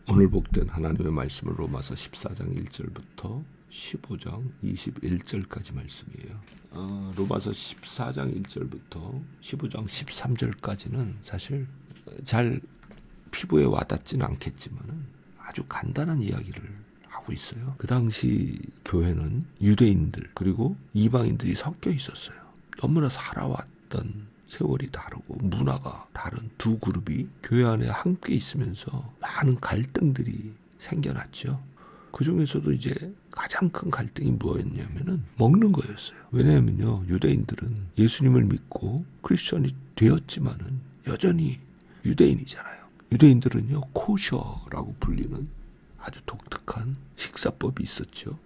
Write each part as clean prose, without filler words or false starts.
오늘 복된 하나님의 말씀은 로마서 14장 1절부터 15장 21절까지 말씀이에요. 로마서 14장 1절부터 15장 13절까지는 사실 잘 피부에 와닿지는 않겠지만 아주 간단한 이야기를 하고 있어요. 그 당시 교회는 유대인들 그리고 이방인들이 섞여 있었어요. 너무나 살아왔던 세월이 다르고 문화가 다른 두 그룹이 교회 안에 함께 있으면서 많은 갈등들이 생겨났죠. 그 중에서도 이제 가장 큰 갈등이 뭐였냐면은 먹는 거였어요. 왜냐하면요, 유대인들은 예수님을 믿고 크리스천이 되었지만은 여전히 유대인이잖아요. 유대인들은요, 코셔라고 불리는 아주 독특한 식사법이 있었죠.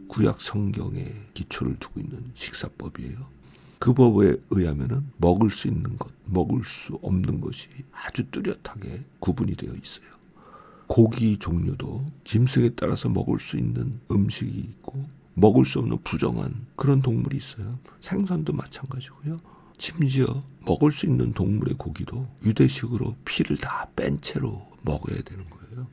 구약 성경에 기초를 두고 있는 식사법이에요. 그 법에 의하면은 먹을 수 있는 것, 먹을 수 없는 것이 아주 뚜렷하게 구분이 되어 있어요. 고기 종류도 짐승에 따라서 먹을 수 있는 음식이 있고 먹을 수 없는 부정한 그런 동물이 있어요. 생선도 마찬가지고요. 심지어 먹을 수 있는 동물의 고기도 유대식으로 피를 다 뺀 채로 먹어야 되는 거예요.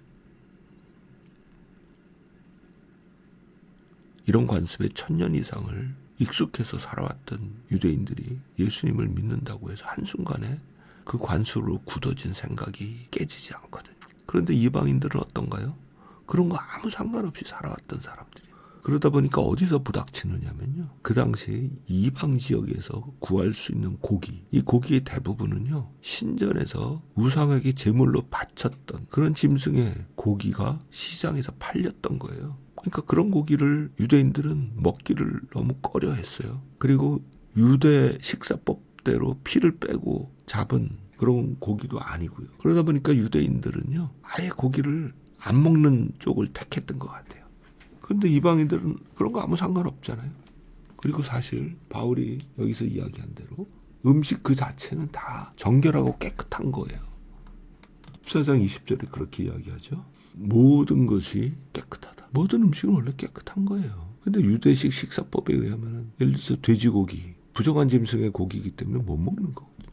이런 관습에 1000년 이상을 익숙해서 살아왔던 유대인들이 예수님을 믿는다고 해서 한순간에 그 관습으로 굳어진 생각이 깨지지 않거든요. 그런데 이방인들은 어떤가요? 그런 거 아무 상관없이 살아왔던 사람들이에요. 그러다 보니까 어디서 부닥치느냐면요, 그 당시에 이방 지역에서 구할 수 있는 고기, 이 고기의 대부분은요, 신전에서 우상에게 제물로 바쳤던 그런 짐승의 고기가 시장에서 팔렸던 거예요. 그러니까 그런 고기를 유대인들은 먹기를 너무 꺼려했어요. 그리고 유대 식사법대로 피를 빼고 잡은 그런 고기도 아니고요. 그러다 보니까 유대인들은요, 아예 고기를 안 먹는 쪽을 택했던 것 같아요. 그런데 이방인들은 그런 거 아무 상관없잖아요. 그리고 사실 바울이 여기서 이야기한 대로 음식 그 자체는 다 정결하고 깨끗한 거예요. 14장 20절에 그렇게 이야기하죠. 모든 것이 깨끗하다. 모든 음식은 원래 깨끗한 거예요. 근데 유대식 식사법에 의하면 예를 들어서 돼지고기, 부정한 짐승의 고기이기 때문에 못 먹는 거거든요.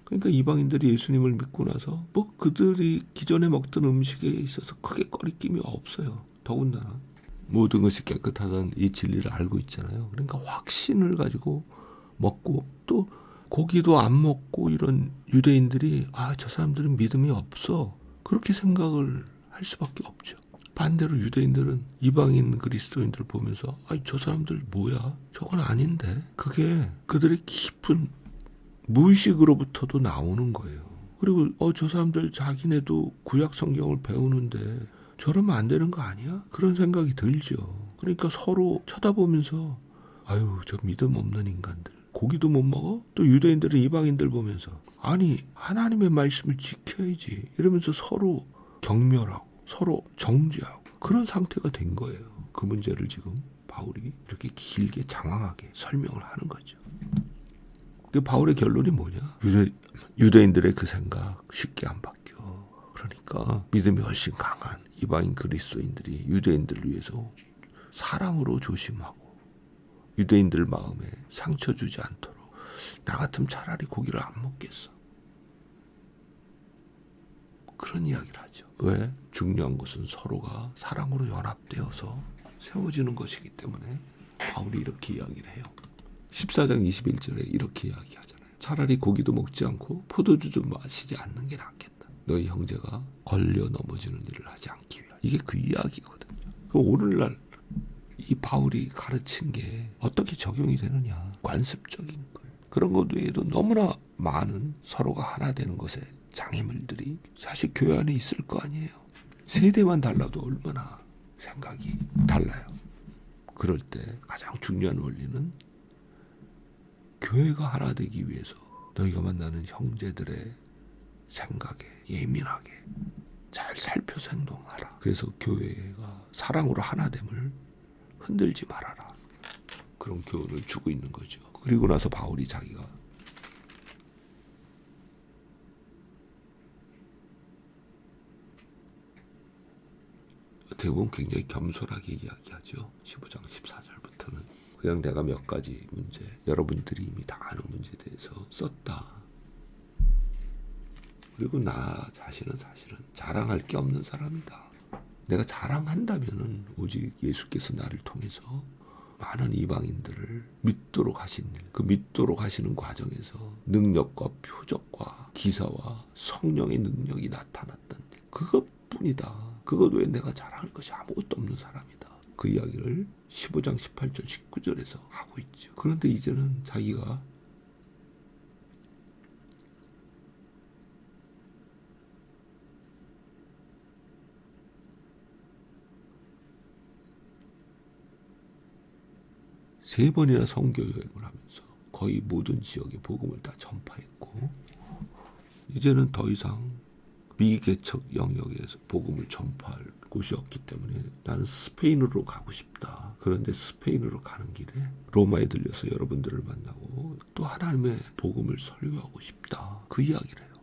그러니까 이방인들이 예수님을 믿고 나서 뭐 그들이 기존에 먹던 음식에 있어서 크게 꺼리낌이 없어요. 더군다나 모든 것이 깨끗하다는 이 진리를 알고 있잖아요. 그러니까 확신을 가지고 먹고, 또 고기도 안 먹고 이런 유대인들이 저 사람들은 믿음이 없어, 그렇게 생각을 할 수밖에 없죠. 반대로 유대인들은 이방인 그리스도인들을 보면서 저 사람들 뭐야? 저건 아닌데? 그게 그들의 깊은 무의식으로부터도 나오는 거예요. 그리고 저 사람들 자기네도 구약 성경을 배우는데 저러면 안 되는 거 아니야? 그런 생각이 들죠. 그러니까 서로 쳐다보면서 저 믿음 없는 인간들, 고기도 못 먹어? 또 유대인들은 이방인들 보면서 아니 하나님의 말씀을 지켜야지 이러면서 서로 경멸하고 서로 정죄하고 그런 상태가 된 거예요. 그 문제를 지금 바울이 이렇게 길게 장황하게 설명을 하는 거죠. 그 바울의 결론이 뭐냐? 유대인들의 그 생각 쉽게 안 바뀌어. 그러니까 믿음이 훨씬 강한 이방인 그리스도인들이 유대인들을 위해서 사랑으로 조심하고 유대인들 마음에 상처 주지 않도록, 나 같으면 차라리 고기를 안 먹겠어, 그런 이야기를 하죠. 왜? 중요한 것은 서로가 사랑으로 연합되어서 세워지는 것이기 때문에 바울이 이렇게 이야기를 해요. 14장 21절에 이렇게 이야기하잖아요. 차라리 고기도 먹지 않고 포도주도 마시지 않는 게 낫겠다. 너희 형제가 걸려 넘어지는 일을 하지 않기 위하여. 이게 그 이야기거든요. 오늘날 이 바울이 가르친 게 어떻게 적용이 되느냐. 관습적인 것. 그런 것 외에도 너무나 많은 서로가 하나 되는 것에 장애물들이 사실 교회 안에 있을 거 아니에요. 세대만 달라도 얼마나 생각이 달라요. 그럴 때 가장 중요한 원리는 교회가 하나 되기 위해서 너희가 만나는 형제들의 생각에 예민하게 잘 살펴서 행동하라. 그래서 교회가 사랑으로 하나됨을 흔들지 말아라. 그런 교훈을 주고 있는 거죠. 그리고 나서 바울이 자기가 대부분 굉장히 겸손하게 이야기하죠. 15장 14절부터는 그냥 내가 몇 가지 문제, 여러분들이 이미 다 아는 문제에 대해서 썼다. 그리고 나 자신은 사실은 자랑할 게 없는 사람이다. 내가 자랑한다면은 오직 예수께서 나를 통해서 많은 이방인들을 믿도록 하신 일, 그 믿도록 하시는 과정에서 능력과 표적과 기사와 성령의 능력이 나타났던 일, 그것뿐이다. 그것 외에 내가 자랑할 것이 아무것도 없는 사람이다. 그 이야기를 15장 18절 19절에서 하고 있죠. 그런데 이제는 자기가 세 번이나 선교 여행을 하면서 거의 모든 지역에 복음을 다 전파했고, 이제는 더 이상 미개척 영역에서 복음을 전파할 곳이 없기 때문에 나는 스페인으로 가고 싶다. 그런데 스페인으로 가는 길에 로마에 들려서 여러분들을 만나고 또 하나님의 복음을 설교하고 싶다. 그 이야기를 해요.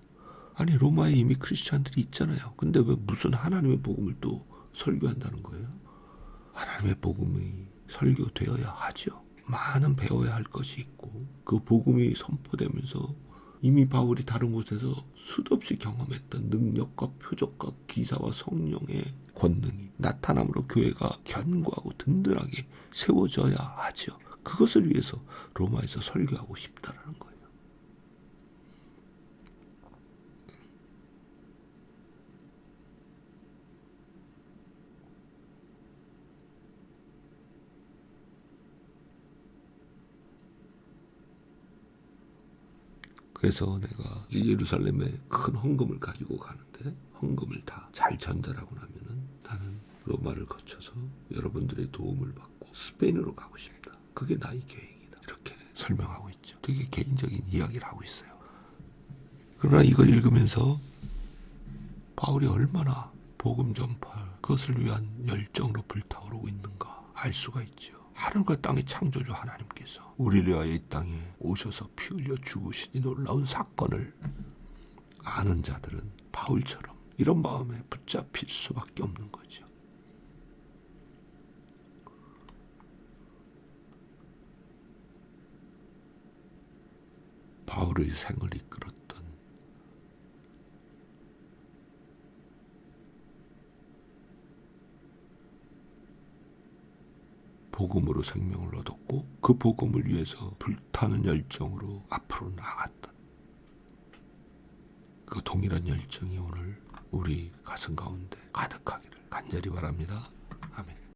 아니, 로마에 이미 크리스찬들이 있잖아요. 근데 왜 무슨 하나님의 복음을 또 설교한다는 거예요? 하나님의 복음이 설교되어야 하죠. 많은 배워야 할 것이 있고, 그 복음이 선포되면서 이미 바울이 다른 곳에서 수도 없이 경험했던 능력과 표적과 기사와 성령의 권능이 나타남으로 교회가 견고하고 든든하게 세워져야 하죠. 그것을 위해서 로마에서 설교하고 싶다라는 거예요. 그래서 내가 예루살렘에 큰 헌금을 가지고 가는데, 헌금을 다 잘 전달하고 나면은 나는 로마를 거쳐서 여러분들의 도움을 받고 스페인으로 가고 싶다. 그게 나의 계획이다. 이렇게 설명하고 있죠. 되게 개인적인 이야기를 하고 있어요. 그러나 이걸 읽으면서 바울이 얼마나 복음 전파, 그것을 위한 열정으로 불타오르고 있는가 알 수가 있죠. 하늘과 땅의 창조주 하나님께서 우리를 위하여 이 땅에 오셔서 피 흘려 죽으신 이 놀라운 사건을 아는 자들은 바울처럼 이런 마음에 붙잡힐 수밖에 없는 거죠. 바울의 생을 이끌었던 복음으로 생명을 얻었고, 그 복음을 위해서 불타는 열정으로 앞으로 나갔던 그 동일한 열정이 오늘 우리 가슴 가운데 가득하기를 간절히 바랍니다.